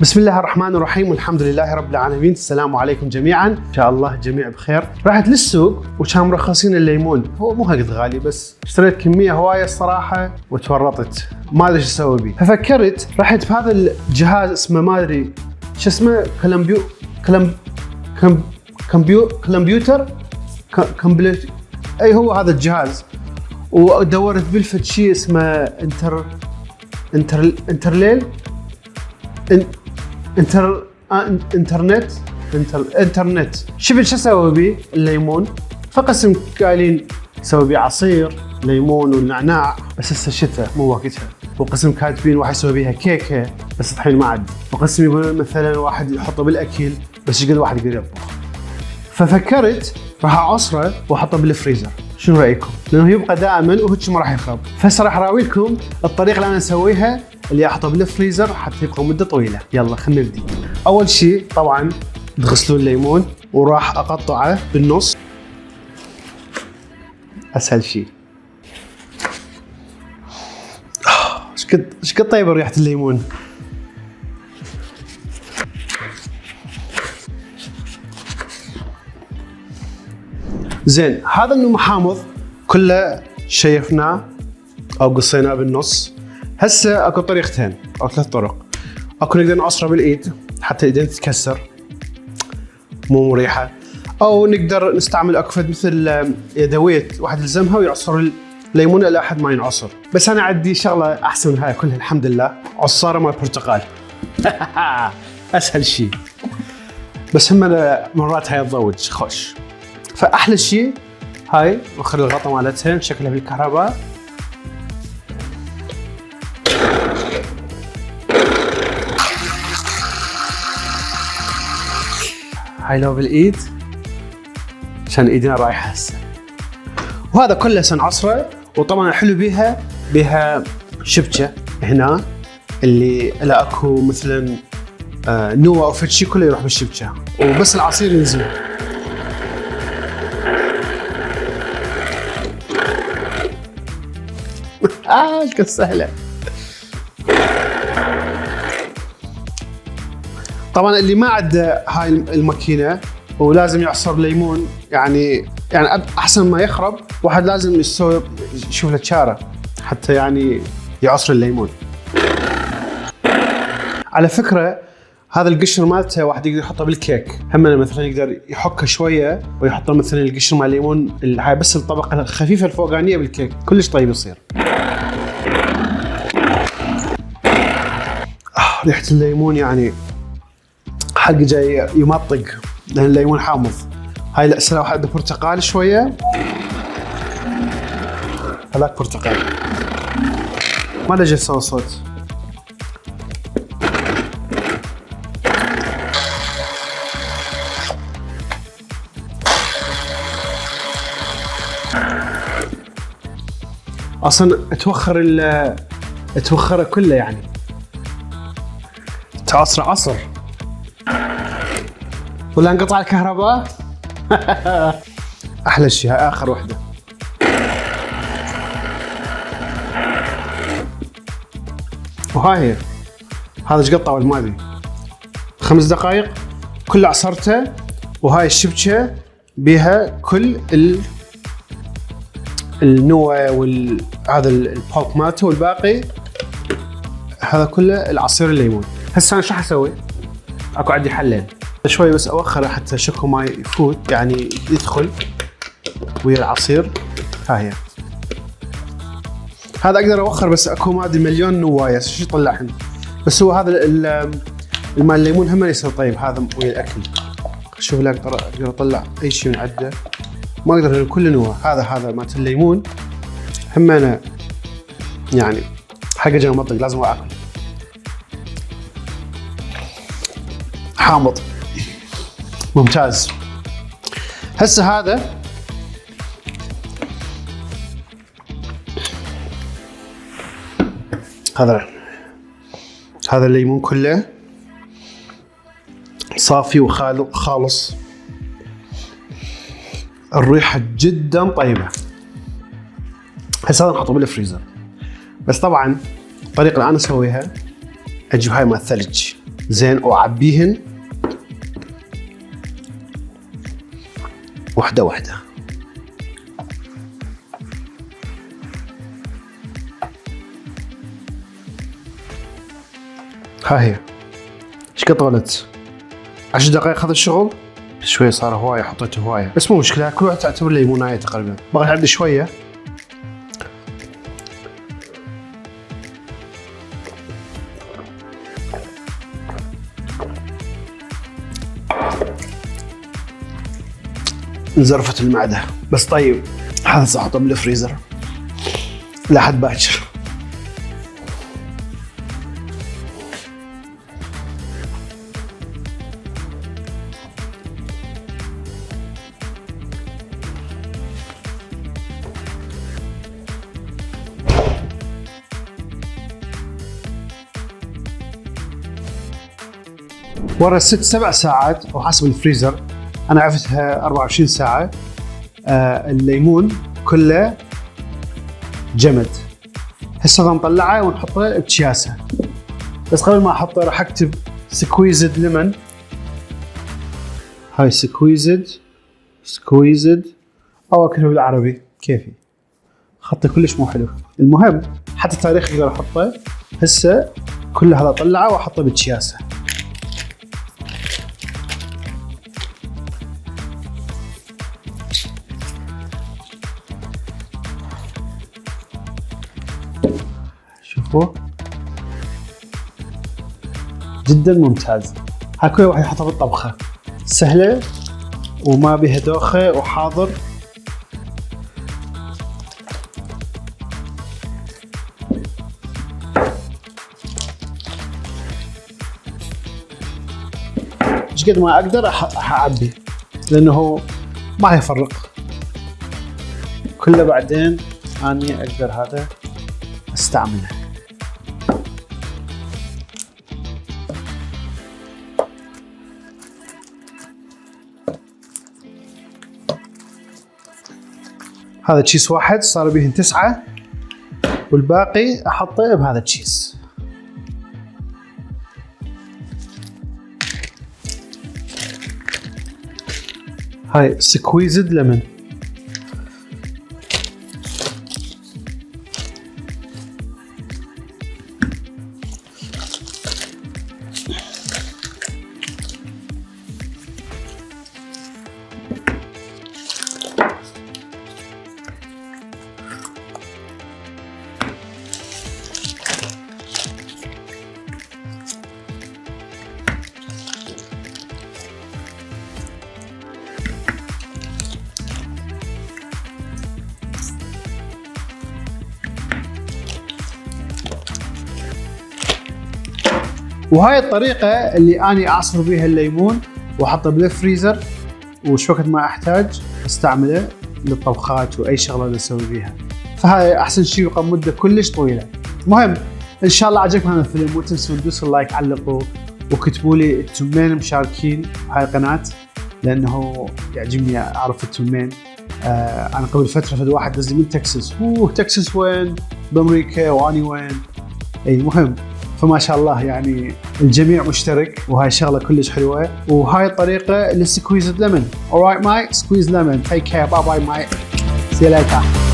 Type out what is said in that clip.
بسم الله الرحمن الرحيم والحمد لله رب العالمين. السلام عليكم جميعا، ان شاء الله الجميع بخير. رحت للسوق وكان مرخصين الليمون، هو مو هالقد غالي بس اشتريت كميه هوايه الصراحه وتورطت ما ادري ايش اسوي بيه. ففكرت رحت بهذا الجهاز اسمه ما ادري شو اسمه، كمبيوتر اي هو هذا الجهاز، ودورت بلفت شيء اسمه انترنت. شفت شو اسوي بيه الليمون؟ فقسم قايلين سوي بيه عصير ليمون والنعناع، بس هسه الشتاء مو وقتها. وقسم كاتبين واحد يسوي بيها كيكه، بس الحين ما عندي. وقسم يقول مثلا واحد يحطه بالاكل، بس ايش قد واحد يقدر يطبخ. ففكرت راح اعصره واحطه بالفريزر. شنو رايكم؟ لانه يبقى دائما وهيك ما راح يخرب. فهسه راح اراوي لكم الطريقه اللي انا اسويها، اللي احطه بالفريزر حتى يبقى مده طويله. يلا خلينا نبدي. اول شيء طبعا تغسلون الليمون وراح اقطعه بالنص، اسهل شيء. ايش قد طيبه ريحه الليمون. زين، هذا النوم حامض كله شيفناه او قصيناه بالنص. هسه اكو طريقتين او ثلاث طرق. اكو نقدر نعصره بالايد حتى الايدين تتكسر مو مريحه، او نقدر نستعمل اكفد مثل يدويه واحد يلزمها ويعصر الليمون الى حد ما ينعصر. بس انا عندي شغله احسن من هاي كلها الحمد لله، عصاره مال برتقال. اسهل شيء، بس هم مرات هاي تضوج خوش. فاحلى شيء هاي نخلي الغطا مالتها نشكلها بالكهرباء. هاي لو بالايد عشان ايدينا رايحه هسه. وهذا كله سنعصره. وطبعا الحلو بيها شبكه هنا اللي لا اكو مثلا نوى او فد شيء كله يروح بالشبكه، وبس العصير ينزل. ايش سهله. طبعا اللي ما عنده هاي الماكينه ولازم يعصر ليمون، يعني احسن ما يخرب واحد لازم يشوف له شاره حتى يعني يعصر الليمون. على فكره هذا القشر مالته واحد يقدر يحطه بالكيك، هم مثلا يقدر يحكه شويه ويحط مثلا القشر مال الليمون هاي بس الطبقه الخفيفه الفوقانيه بالكيك، كلش طيب يصير. ريحه الليمون يعني حق جاي يمطق، لان الليمون حامض. هاي لا سلا واحد برتقال شويه، هذاك برتقال ما له جل سوى صوت. اصلا توخره كله، يعني تعصر عصر ولا انقطع الكهرباء. احلى شيء هاي اخر وحده. وهاي هي هذا ايش قطع ما ادري 5 دقائق كله عصرته. وهاي الشبكه بيها كل النوى وهذا البولب مالته، والباقي هذا كله العصير الليمون. هسه انا شو حسوي؟ اكو عندي حلين، شوي بس اوخره حتى شكو ما يفوت، يعني يدخل ويا العصير. ها هي هذا اقدر اوخر، بس اكو ما ادري مليون نوايه شو يطلعهن. بس هو هذا المال الليمون هم يصير طيب هذا ويا الاكل. شوف لا اقدر اطلع اي شيء من عده، ما اقدر لان كل نوع. هذا مالت الليمون هم انا يعني حق جاي مطق لازم اكل. حامض ممتاز. هسه هذا الليمون كله صافي وخالص، الريحه جدا طيبه. هسه هذا نحطه بالفريزر. بس طبعا الطريقه اللي انا اسويها اجيب هاي مال الثلج زين وأعبيهن وحدة وحدة. ها هي ايش قد طولت؟ 10 دقائق هذا الشغل. شوي صار هواية، حطيته هواية بس مو مشكلة، كل واحد تعتبر ليموناية تقريبا. بغيت عندي شوية. انزرفت المعدة بس طيب هذا سأحطه بالفريزر لحد باكر. ورا 6-7 ساعات او حسب الفريزر، انا عرفتها 24 ساعة. الليمون كله جمد. هسه نطلعه ونحطه بكياسة، بس قبل ما احطه راح اكتب سكويزد ليمون. هاي سكويزد او اكتبه بالعربي كيفي، خطي كلش مو حلو. المهم حتى التاريخ اقدر احطه. هسه كل هذا طلعه واحطه بكياسة. شوفوا جدا ممتاز. هاي كل واحد يحطها بالطبخة، سهلة وما بيها دوخة وحاضر. ايش قد ما اقدر اعبي لانه ما يفرق كله. بعدين اني اقدر هذا استعمله. هذا تشيس واحد صار بيهن 9 والباقي احطه بهذا التشيس. هاي سكويزد ليمون. وهاي الطريقة اللي أنا أعصر بيها الليمون وأحطه بالفريزر، وش وقت ما أحتاج أستعمله للطبخات وأي شغلة اللي أسوي بيها. فهاي أحسن شيء وقت مدة كلش طويلة. المهم إن شاء الله عجبكم هذا الفيلم، مو تنسوا تدوسوا اللايك، علقوا وكتبوا لي التمين مشاركين بهاي القناة لأنه يعجبني أعرف التمين. أنا قبل فترة فد واحد نزل من تكساس. تكساس وين؟ بأمريكا، وأني وين؟ أي مهم. فما شاء الله يعني الجميع مشترك، وهاي شغله كلش حلوه. وهاي الطريقه للسكويز ليمون. alright mate, squeeze lemon. Take care. bye bye mate. See you later.